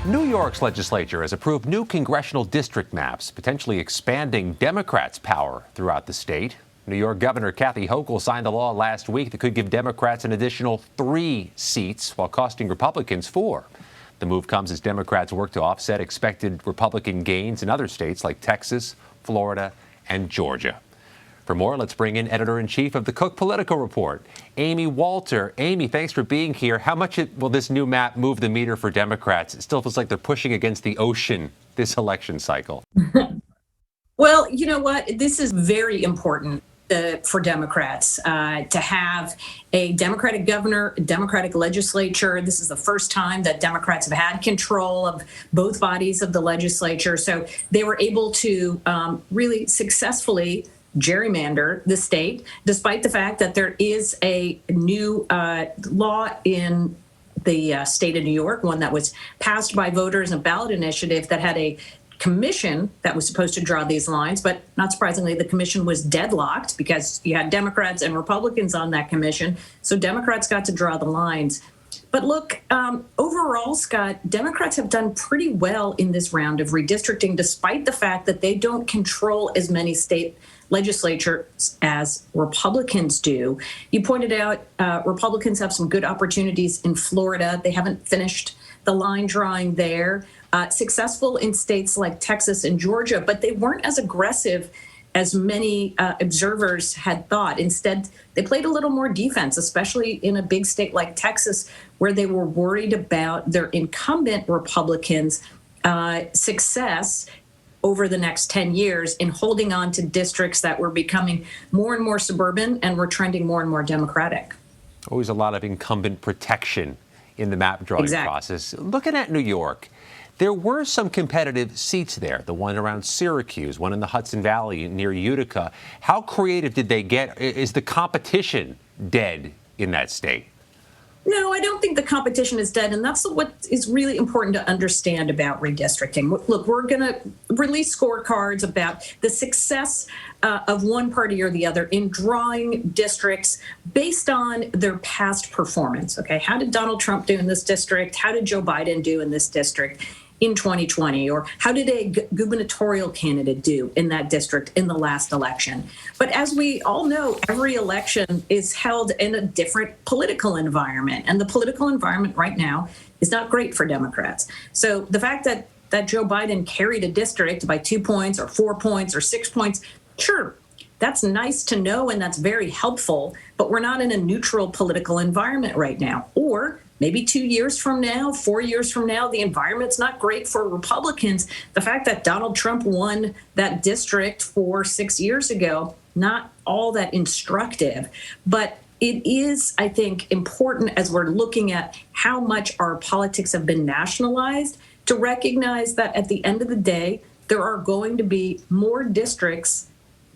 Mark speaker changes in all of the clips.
Speaker 1: New York's legislature has approved new congressional district maps, potentially expanding Democrats' power throughout the state. New York Governor Kathy Hochul signed a law last week that could give Democrats an additional 3 seats while costing Republicans 4. The move comes as Democrats work to offset expected Republican gains in other states like Texas, Florida, and Georgia. For more, let's bring in editor-in-chief of the Cook Political Report, Amy Walter. Amy, thanks for being here. How much will this new map move the meter for Democrats? It still feels like they're pushing against the ocean this election cycle.
Speaker 2: Well, you know what? This is very important for Democrats to have a Democratic governor, a Democratic legislature. This is the first time that Democrats have had control of both bodies of the legislature. So they were able to really successfully gerrymander the state, despite the fact that there is a new law in the state of New York, one that was passed by voters, a ballot initiative that had a commission that was supposed to draw these lines. But not surprisingly, the commission was deadlocked because you had Democrats and Republicans on that commission. So Democrats got to draw the lines. But look, overall, Scott, Democrats have done pretty well in this round of redistricting, despite the fact that they don't control as many state legislatures as Republicans do. You pointed out Republicans have some good opportunities in Florida. They haven't finished the line drawing there. Successful in states like Texas and Georgia, but they weren't as aggressive as many observers had thought. Instead, they played a little more defense, especially in a big state like Texas, where they were worried about their incumbent Republicans' success over the next 10 years in holding on to districts that were becoming more and more suburban and were trending more and more Democratic.
Speaker 1: Always a lot of incumbent protection in the map drawing process. Looking at New York, there were some competitive seats there, the one around Syracuse, one in the Hudson Valley near Utica. How creative did they get? Is the competition dead in that state?
Speaker 2: No, I don't think the competition is dead. And that's what is really important to understand about redistricting. Look, we're going to release scorecards about the success of one party or the other in drawing districts based on their past performance. Okay, how did Donald Trump do in this district? How did Joe Biden do in this district in 2020? Or how did a gubernatorial candidate do in that district in the last election? But as we all know, every election is held in a different political environment. And the political environment right now is not great for Democrats. So the fact that Joe Biden carried a district by 2 points or 4 points or 6 points, sure, that's nice to know and that's very helpful, but we're not in a neutral political environment right now. Or maybe 2 years from now, 4 years from now, the environment's not great for Republicans. The fact that Donald Trump won that district 6 years ago, not all that instructive. But it is, I think, important as we're looking at how much our politics have been nationalized to recognize that at the end of the day, there are going to be more districts,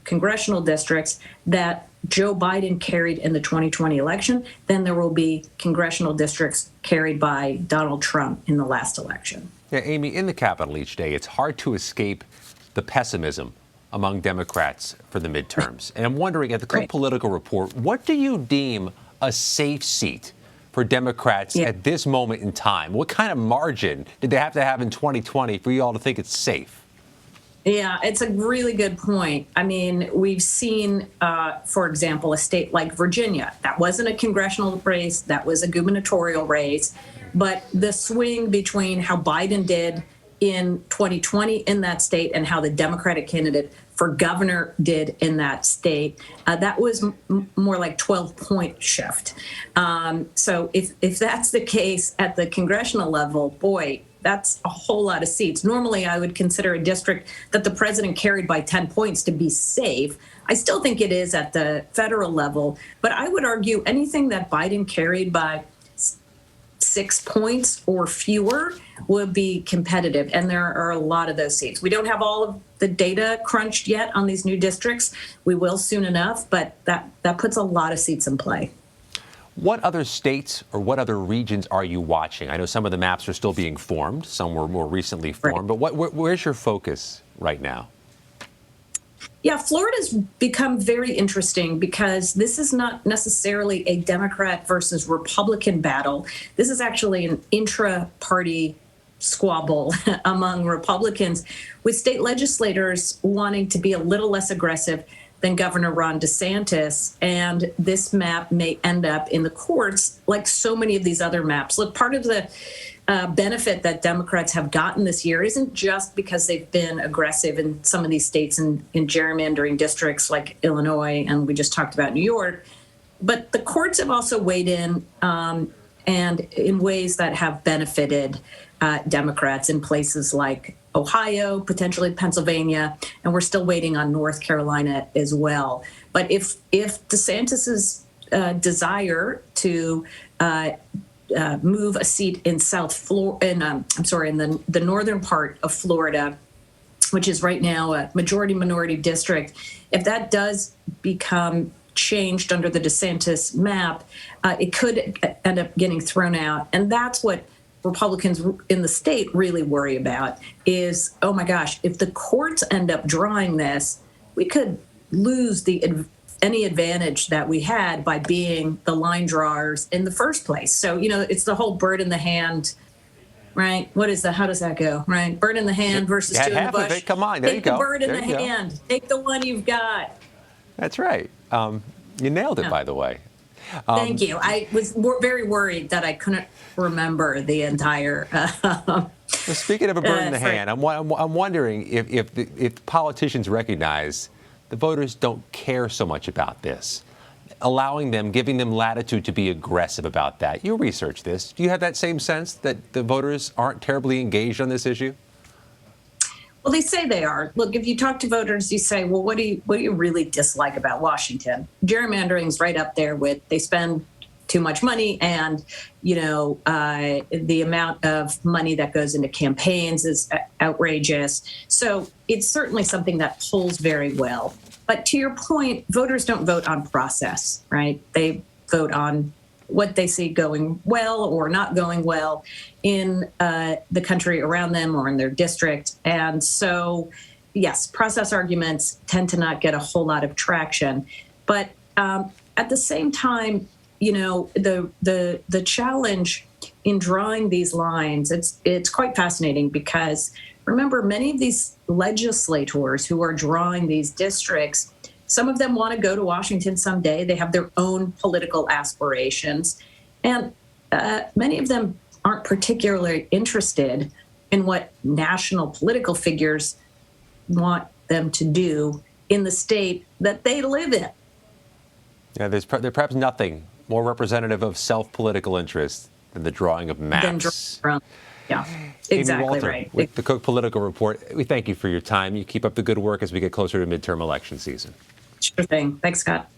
Speaker 2: congressional districts, that Joe Biden carried in the 2020 election than there will be congressional districts carried by Donald Trump in the last election.
Speaker 1: Yeah, Amy, in the Capitol each day, it's hard to escape the pessimism among Democrats for the midterms. And I'm wondering, at the Cook Political Report, what do you deem a safe seat for Democrats at this moment in time? What kind of margin did they have to have in 2020 for you all to think it's safe?
Speaker 2: Yeah, it's a really good point. I mean, we've seen, for example, a state like Virginia. That wasn't a congressional race. That was a gubernatorial race. But the swing between how Biden did in 2020 in that state and how the Democratic candidate for governor did in that state, that was more like 12-point shift. So if that's the case at the congressional level, boy, that's a whole lot of seats. Normally, I would consider a district that the president carried by 10 points to be safe. I still think it is at the federal level, but I would argue anything that Biden carried by 6 points or fewer would be competitive. And there are a lot of those seats. We don't have all of the data crunched yet on these new districts. We will soon enough, but that puts a lot of seats in play.
Speaker 1: What other states or what other regions are you watching? I know some of the maps are still being formed. Some were more recently formed. Right. But where's your focus right now?
Speaker 2: Yeah, Florida's become very interesting because this is not necessarily a Democrat versus Republican battle. This is actually an intra-party squabble among Republicans, with state legislators wanting to be a little less aggressive than Governor Ron DeSantis. And this map may end up in the courts like so many of these other maps. Look, part of the benefit that Democrats have gotten this year isn't just because they've been aggressive in some of these states in gerrymandering districts like Illinois, and we just talked about New York, but the courts have also weighed in and in ways that have benefited Democrats in places like Ohio, potentially Pennsylvania, and we're still waiting on North Carolina as well. But if DeSantis's desire to move a seat in the northern part of Florida, which is right now a majority-minority district, if that does become changed under the DeSantis map, it could end up getting thrown out. And that's what Republicans in the state really worry about is, oh my gosh, if the courts end up drawing this, we could lose any advantage that we had by being the line drawers in the first place. So, it's the whole bird in the hand, right? How does that go, right? Bird in the hand versus two in the bush.
Speaker 1: Come on, there you go.
Speaker 2: Take the bird in the hand. Take the one you've got.
Speaker 1: That's right. You nailed it, by the way.
Speaker 2: Thank you. I was very worried that I couldn't remember the entire.
Speaker 1: Well, speaking of a bird in the hand, I'm wondering if politicians recognize the voters don't care so much about this, giving them latitude to be aggressive about that. You research this. Do you have that same sense that the voters aren't terribly engaged on this issue?
Speaker 2: Well, they say they are. Look, if you talk to voters, you say, well, what do you really dislike about Washington? Gerrymandering's right up there with they spend too much money, and the amount of money that goes into campaigns is outrageous. So it's certainly something that polls very well. But to your point, voters don't vote on process, right? They vote on what they see going well or not going well in the country around them or in their district. And so, yes, process arguments tend to not get a whole lot of traction. But at the same time, the challenge in drawing these lines, it's quite fascinating because remember, many of these legislators who are drawing these districts, some of them want to go to Washington someday. They have their own political aspirations. And many of them aren't particularly interested in what national political figures want them to do in the state that they live in.
Speaker 1: Yeah, there's perhaps nothing more representative of self-political interest than the drawing of maps.
Speaker 2: Yeah, exactly
Speaker 1: Walter,
Speaker 2: right.
Speaker 1: With the Cook Political Report, we thank you for your time. You keep up the good work as we get closer to midterm election season.
Speaker 2: Sure thing. Thanks, Scott.